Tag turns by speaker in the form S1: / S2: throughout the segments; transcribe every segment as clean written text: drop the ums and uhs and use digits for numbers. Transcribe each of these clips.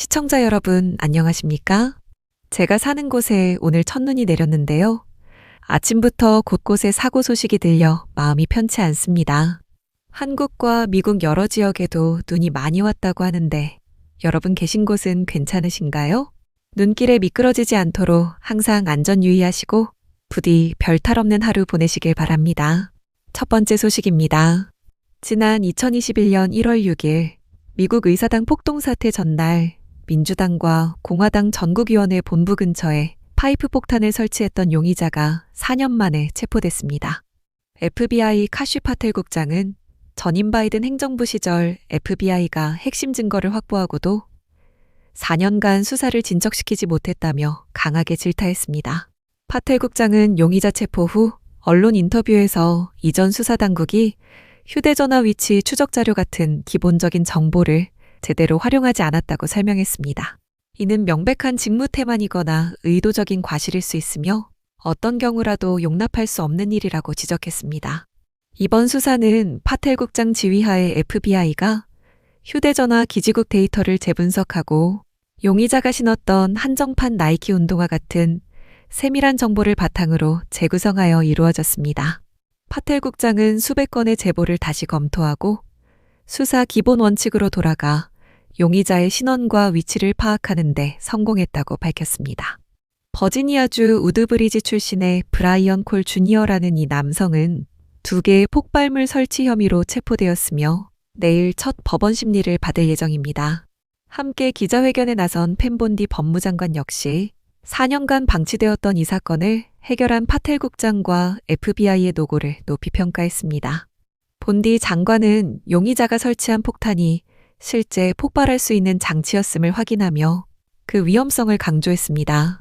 S1: 시청자 여러분, 안녕하십니까? 제가 사는 곳에 오늘 첫눈이 내렸는데요. 아침부터 곳곳에 사고 소식이 들려 마음이 편치 않습니다. 한국과 미국 여러 지역에도 눈이 많이 왔다고 하는데 여러분 계신 곳은 괜찮으신가요? 눈길에 미끄러지지 않도록 항상 안전 유의하시고 부디 별탈 없는 하루 보내시길 바랍니다. 첫 번째 소식입니다. 지난 2021년 1월 6일 미국 의사당 폭동 사태 전날 민주당과 공화당 전국위원회 본부 근처에 파이프 폭탄을 설치했던 용의자가 4년 만에 체포됐습니다. FBI 카쉬 파텔 국장은 전임 바이든 행정부 시절 FBI가 핵심 증거를 확보하고도 4년간 수사를 진척시키지 못했다며 강하게 질타했습니다. 파텔 국장은 용의자 체포 후 언론 인터뷰에서 이전 수사 당국이 휴대전화 위치 추적 자료 같은 기본적인 정보를 제대로 활용하지 않았다고 설명했습니다. 이는 명백한 직무 태만이거나 의도적인 과실일 수 있으며 어떤 경우라도 용납할 수 없는 일이라고 지적했습니다. 이번 수사는 파텔 국장 지휘하에 FBI가 휴대전화 기지국 데이터를 재분석하고 용의자가 신었던 한정판 나이키 운동화 같은 세밀한 정보를 바탕으로 재구성하여 이루어졌습니다. 파텔 국장은 수백 건의 제보를 다시 검토하고 수사 기본 원칙으로 돌아가 용의자의 신원과 위치를 파악하는 데 성공했다고 밝혔습니다. 버지니아주 우드브리지 출신의 브라이언 콜 주니어라는 이 남성은 2개의 폭발물 설치 혐의로 체포되었으며 내일 첫 법원 심리를 받을 예정입니다. 함께 기자회견에 나선 펜본디 법무장관 역시 4년간 방치되었던 이 사건을 해결한 파텔 국장과 FBI의 노고를 높이 평가했습니다. 본디 장관은 용의자가 설치한 폭탄이 실제 폭발할 수 있는 장치였음을 확인하며 그 위험성을 강조했습니다.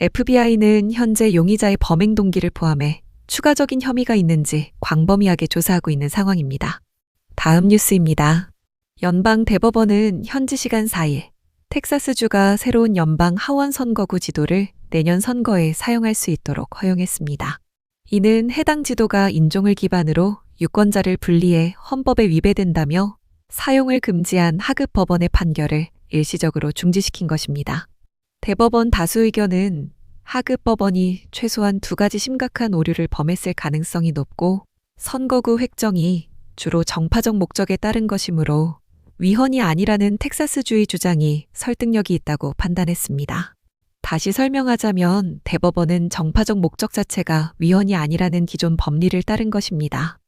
S1: FBI는 현재 용의자의 범행 동기를 포함해 추가적인 혐의가 있는지 광범위하게 조사하고 있는 상황입니다. 다음 뉴스입니다. 연방 대법원은 현지 시간 4일 텍사스주가 새로운 연방 하원 선거구 지도를 내년 선거에 사용할 수 있도록 허용했습니다. 이는 해당 지도가 인종을 기반으로 유권자를 분리해 헌법에 위배된다며 사용을 금지한 하급 법원의 판결을 일시적으로 중지시킨 것입니다. 대법원 다수 의견은 하급 법원이 최소한 2가지 심각한 오류를 범했을 가능성이 높고 선거구 획정이 주로 정파적 목적에 따른 것이므로 위헌이 아니라는 텍사스주의 주장이 설득력이 있다고 판단했습니다. 다시 설명하자면 대법원은 정파적 목적 자체가 위헌이 아니라는 기존 법리를 따른 것입니다.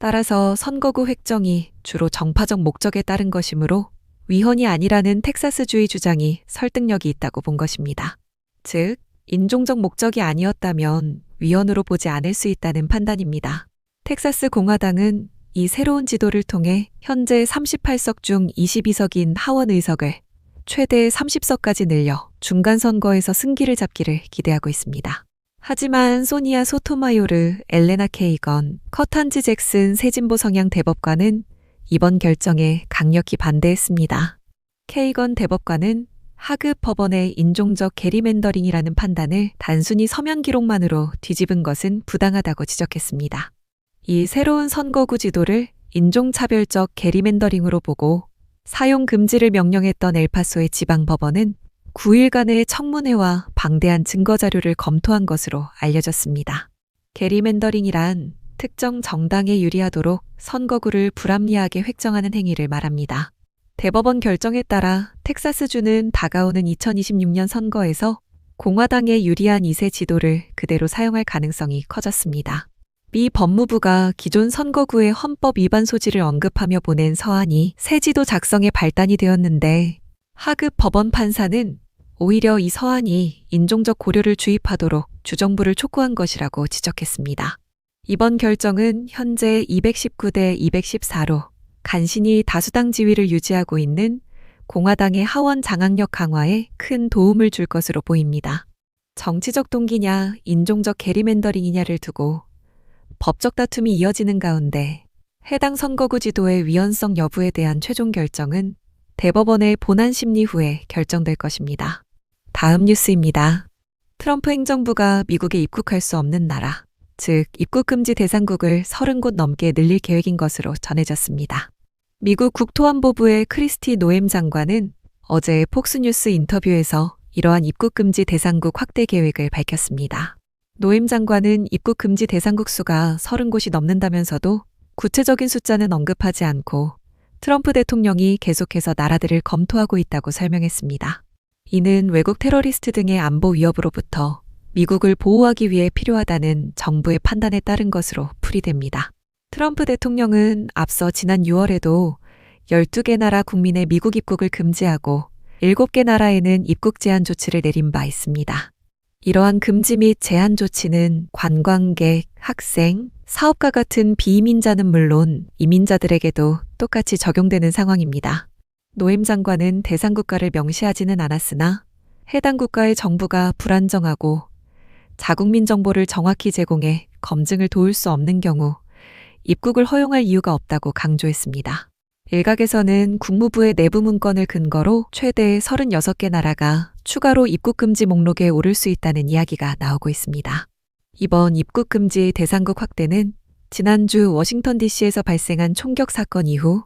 S1: 따라서 선거구 획정이 주로 정파적 목적에 따른 것이므로 위헌이 아니라는 텍사스주의 주장이 설득력이 있다고 본 것입니다. 즉, 인종적 목적이 아니었다면 위헌으로 보지 않을 수 있다는 판단입니다. 텍사스 공화당은 이 새로운 지도를 통해 현재 38석 중 22석인 하원 의석을 최대 30석까지 늘려 중간선거에서 승기를 잡기를 기대하고 있습니다. 하지만 소니아 소토마요르, 엘레나 케이건, 커탄지 잭슨 새 진보 성향 대법관은 이번 결정에 강력히 반대했습니다. 케이건 대법관은 하급 법원의 인종적 게리맨더링이라는 판단을 단순히 서면 기록만으로 뒤집은 것은 부당하다고 지적했습니다. 이 새로운 선거구 지도를 인종차별적 게리맨더링으로 보고 사용 금지를 명령했던 엘파소의 지방법원은 9일간의 청문회와 방대한 증거자료를 검토한 것으로 알려졌습니다. 게리맨더링이란 특정 정당에 유리하도록 선거구를 불합리하게 획정하는 행위를 말합니다. 대법원 결정에 따라 텍사스주는 다가오는 2026년 선거에서 공화당에 유리한 이 새 지도를 그대로 사용할 가능성이 커졌습니다. 미 법무부가 기존 선거구의 헌법 위반 소지를 언급하며 보낸 서한이 새 지도 작성에 발단이 되었는데 하급 법원 판사는 오히려 이 서한이 인종적 고려를 주입하도록 주정부를 촉구한 것이라고 지적했습니다. 이번 결정은 현재 219대 214로 간신히 다수당 지위를 유지하고 있는 공화당의 하원 장악력 강화에 큰 도움을 줄 것으로 보입니다. 정치적 동기냐 인종적 게리맨더링이냐를 두고 법적 다툼이 이어지는 가운데 해당 선거구 지도의 위헌성 여부에 대한 최종 결정은 대법원의 본안 심리 후에 결정될 것입니다. 다음 뉴스입니다. 트럼프 행정부가 미국에 입국할 수 없는 나라, 즉 입국금지 대상국을 30곳 넘게 늘릴 계획인 것으로 전해졌습니다. 미국 국토안보부의 크리스티 노엠 장관은 어제 폭스뉴스 인터뷰에서 이러한 입국 금지 대상국 확대 계획을 밝혔습니다. 노임 장관은 입국 금지 대상국 수가 30곳이 넘는다면서도 구체적인 숫자는 언급하지 않고 트럼프 대통령이 계속해서 나라들을 검토하고 있다고 설명했습니다. 이는 외국 테러리스트 등의 안보 위협으로부터 미국을 보호하기 위해 필요하다는 정부의 판단에 따른 것으로 풀이됩니다. 트럼프 대통령은 앞서 지난 6월에도 12개 나라 국민의 미국 입국을 금지하고 7개 나라에는 입국 제한 조치를 내린 바 있습니다. 이러한 금지 및 제한 조치는 관광객, 학생, 사업가 같은 비이민자는 물론 이민자들에게도 똑같이 적용되는 상황입니다. 노임 장관은 대상 국가를 명시하지는 않았으나 해당 국가의 정부가 불안정하고 자국민 정보를 정확히 제공해 검증을 도울 수 없는 경우 입국을 허용할 이유가 없다고 강조했습니다. 일각에서는 국무부의 내부 문건을 근거로 최대 36개 나라가 추가로 입국 금지 목록에 오를 수 있다는 이야기가 나오고 있습니다. 이번 입국 금지 대상국 확대는 지난주 워싱턴 DC에서 발생한 총격 사건 이후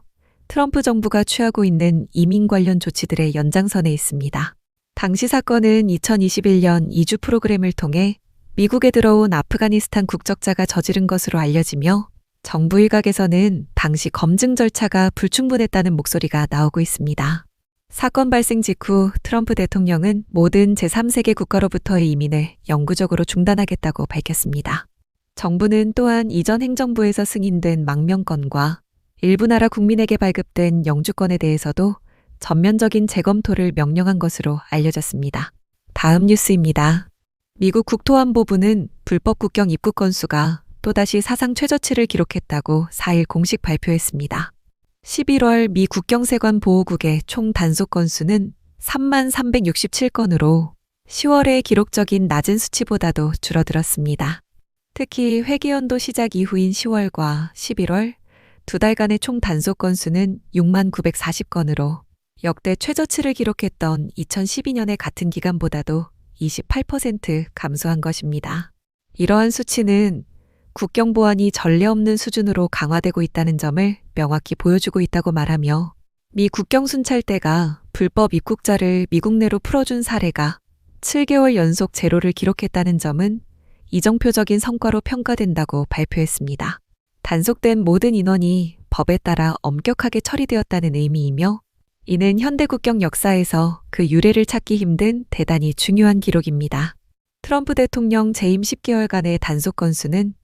S1: 트럼프 정부가 취하고 있는 이민 관련 조치들의 연장선에 있습니다. 당시 사건은 2021년 이주 프로그램을 통해 미국에 들어온 아프가니스탄 국적자가 저지른 것으로 알려지며 정부 일각에서는 당시 검증 절차가 불충분했다는 목소리가 나오고 있습니다. 사건 발생 직후 트럼프 대통령은 모든 제3세계 국가로부터의 이민을 영구적으로 중단하겠다고 밝혔습니다. 정부는 또한 이전 행정부에서 승인된 망명권과 일부 나라 국민에게 발급된 영주권에 대해서도 전면적인 재검토를 명령한 것으로 알려졌습니다. 다음 뉴스입니다. 미국 국토안보부는 불법 국경 입국 건수가 또다시 사상 최저치를 기록했다고 4일 공식 발표했습니다. 11월 미 국경세관 보호국의 총 단속 건수는 33,367건으로 10월의 기록적인 낮은 수치보다도 줄어들었습니다. 특히 회계연도 시작 이후인 10월과 11월 두 달간의 총 단속 건수는 69,940건으로 역대 최저치를 기록했던 2012년의 같은 기간보다도 28% 감소한 것입니다. 이러한 수치는 국경 보안이 전례 없는 수준으로 강화되고 있다는 점을 명확히 보여주고 있다고 말하며 미 국경 순찰대가 불법 입국자를 미국 내로 풀어준 사례가 7개월 연속 제로를 기록했다는 점은 이정표적인 성과로 평가된다고 발표했습니다. 단속된 모든 인원이 법에 따라 엄격하게 처리되었다는 의미이며 이는 현대 국경 역사에서 그 유례를 찾기 힘든 대단히 중요한 기록입니다. 트럼프 대통령 재임 10개월간의 단속 건수는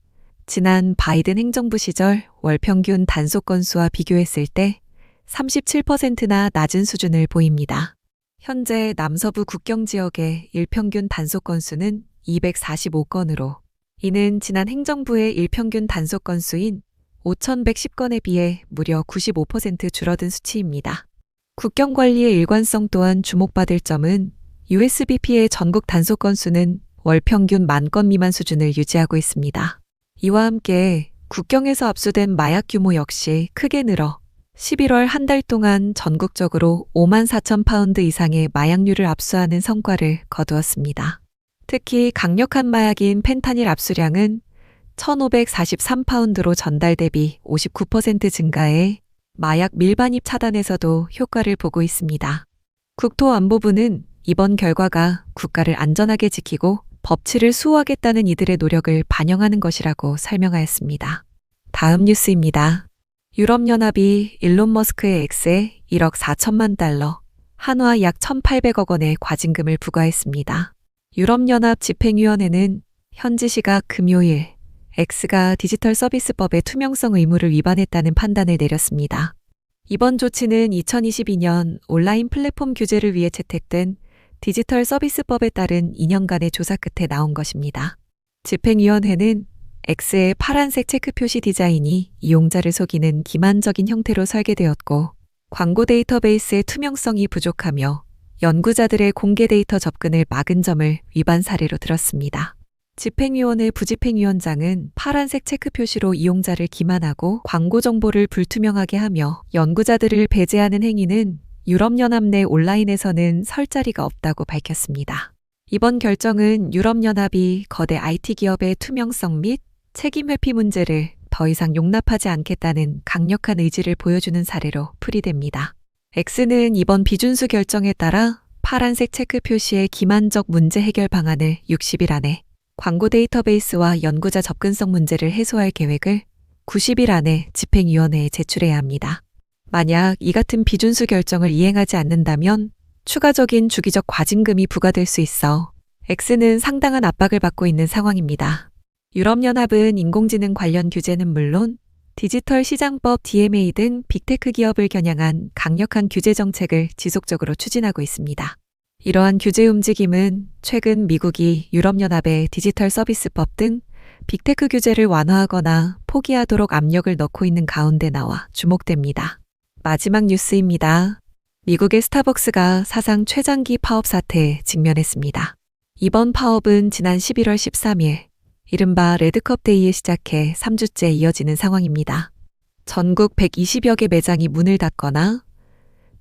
S1: 지난 바이든 행정부 시절 월 평균 단속 건수와 비교했을 때 37%나 낮은 수준을 보입니다. 현재 남서부 국경 지역의 일평균 단속 건수는 245건으로 이는 지난 행정부의 일평균 단속 건수인 5,110건에 비해 무려 95% 줄어든 수치입니다. 국경 관리의 일관성 또한 주목받을 점은 USBP의 전국 단속 건수는 월 평균 10,000건 미만 수준을 유지하고 있습니다. 이와 함께 국경에서 압수된 마약 규모 역시 크게 늘어 11월 한 달 동안 전국적으로 54,000파운드 이상의 마약류를 압수하는 성과를 거두었습니다. 특히 강력한 마약인 펜타닐 압수량은 1,543파운드로 전달 대비 59% 증가해 마약 밀반입 차단에서도 효과를 보고 있습니다. 국토안보부는 이번 결과가 국가를 안전하게 지키고 법치를 수호하겠다는 이들의 노력을 반영하는 것이라고 설명하였습니다. 다음 뉴스입니다. 유럽연합이 일론 머스크의 X에 1억 4천만 달러, 한화 약 1,800억 원의 과징금을 부과했습니다. 유럽연합 집행위원회는 현지 시각 금요일 X가 디지털 서비스법의 투명성 의무를 위반했다는 판단을 내렸습니다. 이번 조치는 2022년 온라인 플랫폼 규제를 위해 채택된 디지털 서비스법에 따른 2년간의 조사 끝에 나온 것입니다. 집행위원회는 X의 파란색 체크 표시 디자인이 이용자를 속이는 기만적인 형태로 설계되었고 광고 데이터베이스의 투명성이 부족하며 연구자들의 공개 데이터 접근을 막은 점을 위반 사례로 들었습니다. 집행위원회 부집행위원장은 파란색 체크 표시로 이용자를 기만하고 광고 정보를 불투명하게 하며 연구자들을 배제하는 행위는 유럽연합 내 온라인에서는 설 자리가 없다고 밝혔습니다. 이번 결정은 유럽연합이 거대 IT 기업의 투명성 및 책임 회피 문제를 더 이상 용납하지 않겠다는 강력한 의지를 보여주는 사례로 풀이됩니다. X는 이번 비준수 결정에 따라 파란색 체크 표시의 기만적 문제 해결 방안을 60일 안에, 광고 데이터베이스와 연구자 접근성 문제를 해소할 계획을 90일 안에 집행위원회에 제출해야 합니다. 만약 이 같은 비준수 결정을 이행하지 않는다면 추가적인 주기적 과징금이 부과될 수 있어 X는 상당한 압박을 받고 있는 상황입니다. 유럽연합은 인공지능 관련 규제는 물론 디지털 시장법 DMA 등 빅테크 기업을 겨냥한 강력한 규제 정책을 지속적으로 추진하고 있습니다. 이러한 규제 움직임은 최근 미국이 유럽연합의 디지털 서비스법 등 빅테크 규제를 완화하거나 포기하도록 압력을 넣고 있는 가운데 나와 주목됩니다. 마지막 뉴스입니다. 미국의 스타벅스가 사상 최장기 파업 사태에 직면했습니다. 이번 파업은 지난 11월 13일 이른바 레드컵 데이에 시작해 3주째 이어지는 상황입니다. 전국 120여 개 매장이 문을 닫거나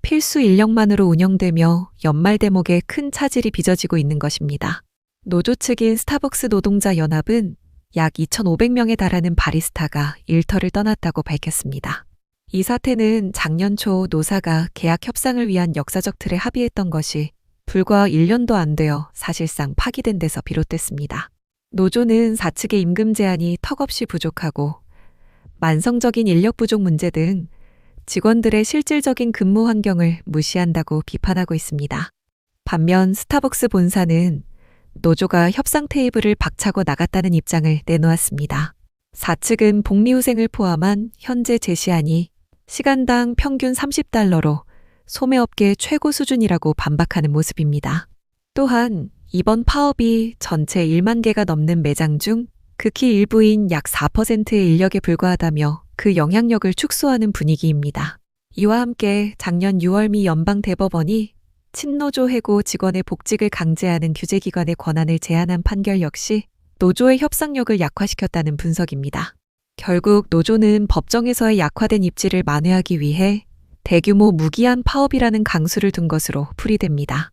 S1: 필수 인력만으로 운영되며 연말 대목에 큰 차질이 빚어지고 있는 것입니다. 노조 측인 스타벅스 노동자 연합은 약 2,500명에 달하는 바리스타가 일터를 떠났다고 밝혔습니다. 이 사태는 작년 초 노사가 계약 협상을 위한 역사적 틀에 합의했던 것이 불과 1년도 안 되어 사실상 파기된 데서 비롯됐습니다. 노조는 4측의 임금 제한이 턱없이 부족하고 만성적인 인력 부족 문제 등 직원들의 실질적인 근무 환경을 무시한다고 비판하고 있습니다. 반면 스타벅스 본사는 노조가 협상 테이블을 박차고 나갔다는 입장을 내놓았습니다. 4측은 복리후생을 포함한 현재 제시안이 시간당 평균 $30로 소매업계 최고 수준이라고 반박하는 모습입니다. 또한 이번 파업이 전체 1만 개가 넘는 매장 중 극히 일부인 약 4%의 인력에 불과하다며 그 영향력을 축소하는 분위기입니다. 이와 함께 작년 6월 미 연방대법원이 친노조 해고 직원의 복직을 강제하는 규제기관의 권한을 제한한 판결 역시 노조의 협상력을 약화시켰다는 분석입니다. 결국 노조는 법정에서의 약화된 입지를 만회하기 위해 대규모 무기한 파업이라는 강수를 둔 것으로 풀이됩니다.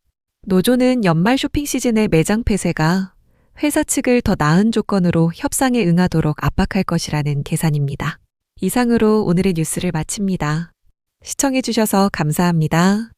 S1: 노조는 연말 쇼핑 시즌의 매장 폐쇄가 회사 측을 더 나은 조건으로 협상에 응하도록 압박할 것이라는 계산입니다. 이상으로 오늘의 뉴스를 마칩니다. 시청해주셔서 감사합니다.